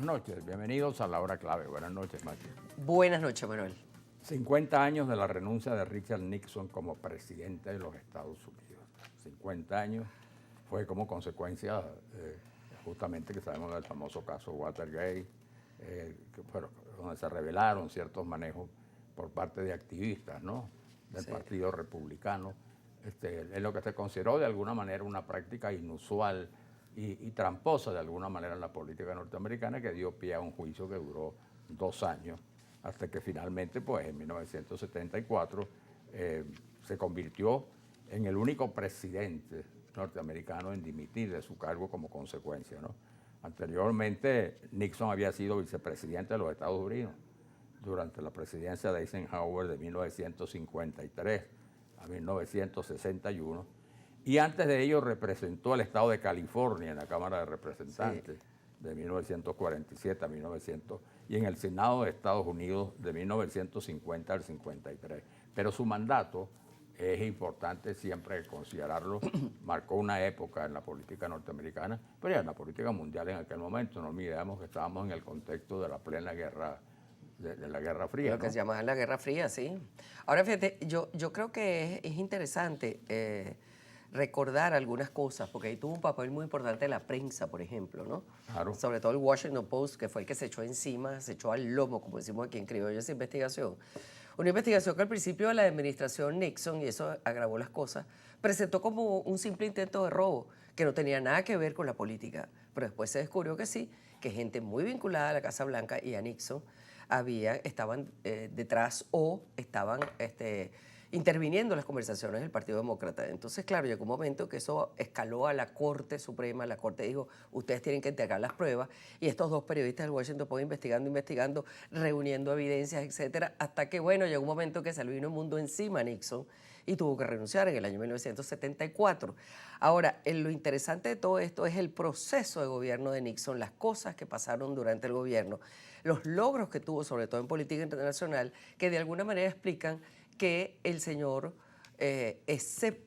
noches, bienvenidos a La Hora Clave. Buenas noches, Mati. Buenas noches, Manuel. 50 años de la renuncia de Richard Nixon como presidente de los Estados Unidos. 50 años fue como consecuencia justamente que sabemos del famoso caso Watergate, donde se revelaron ciertos manejos por parte de activistas, ¿no?, del Partido Republicano. Es lo que se consideró de alguna manera una práctica inusual y tramposa de alguna manera en la política norteamericana, que dio pie a un juicio que duró 2 años, hasta que finalmente, pues en 1974, se convirtió en el único presidente norteamericano en dimitir de su cargo como consecuencia, ¿no? Anteriormente, Nixon había sido vicepresidente de los Estados Unidos durante la presidencia de Eisenhower de 1953 a 1961, y antes de ello representó al estado de California en la Cámara de Representantes de 1947 a 1900 y en el Senado de Estados Unidos de 1950 al 53. Pero su mandato, es importante siempre considerarlo, marcó una época en la política norteamericana, pero ya en la política mundial en aquel momento. No olvidemos que estábamos en el contexto de la plena guerra, de la Guerra Fría. Lo que se llama la Guerra Fría, sí. Ahora, fíjate, yo creo que es interesante recordar algunas cosas, porque ahí tuvo un papel muy importante la prensa, por ejemplo, ¿no? Claro. Sobre todo el Washington Post, que fue el que se echó encima, se echó al lomo, como decimos aquí en criollo, esa investigación. Una investigación que al principio de la administración Nixon, y eso agravó las cosas, presentó como un simple intento de robo, que no tenía nada que ver con la política. Pero después se descubrió que sí, que gente muy vinculada a la Casa Blanca y a Nixon estaban detrás o estaban interviniendo en las conversaciones del Partido Demócrata. Entonces, claro, llegó un momento que eso escaló a la Corte Suprema. La Corte dijo, ustedes tienen que entregar las pruebas. Y estos dos periodistas del Washington Post investigando, reuniendo evidencias, etcétera, hasta que, bueno, llegó un momento que se le vino el mundo encima a Nixon y tuvo que renunciar en el año 1974. Ahora, lo interesante de todo esto es el proceso de gobierno de Nixon, las cosas que pasaron durante el gobierno, los logros que tuvo, sobre todo en política internacional, que de alguna manera explican que el señor, ese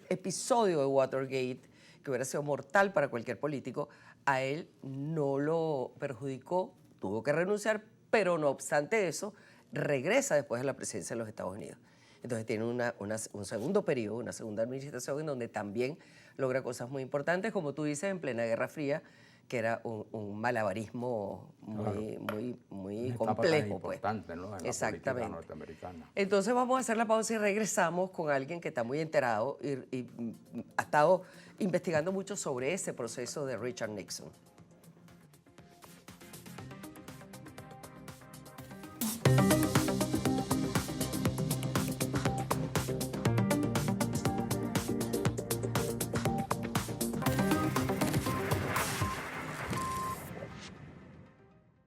episodio de Watergate, que hubiera sido mortal para cualquier político, a él no lo perjudicó, tuvo que renunciar, pero no obstante eso, regresa después de la presidencia de los Estados Unidos. Entonces tiene un segundo periodo, una segunda administración en donde también logra cosas muy importantes, como tú dices, en plena Guerra Fría, que era un malabarismo muy complejo. Importante, pues, ¿no?, en exactamente, la política norteamericana. Entonces vamos a hacer la pausa y regresamos con alguien que está muy enterado y ha estado investigando mucho sobre ese proceso de Richard Nixon.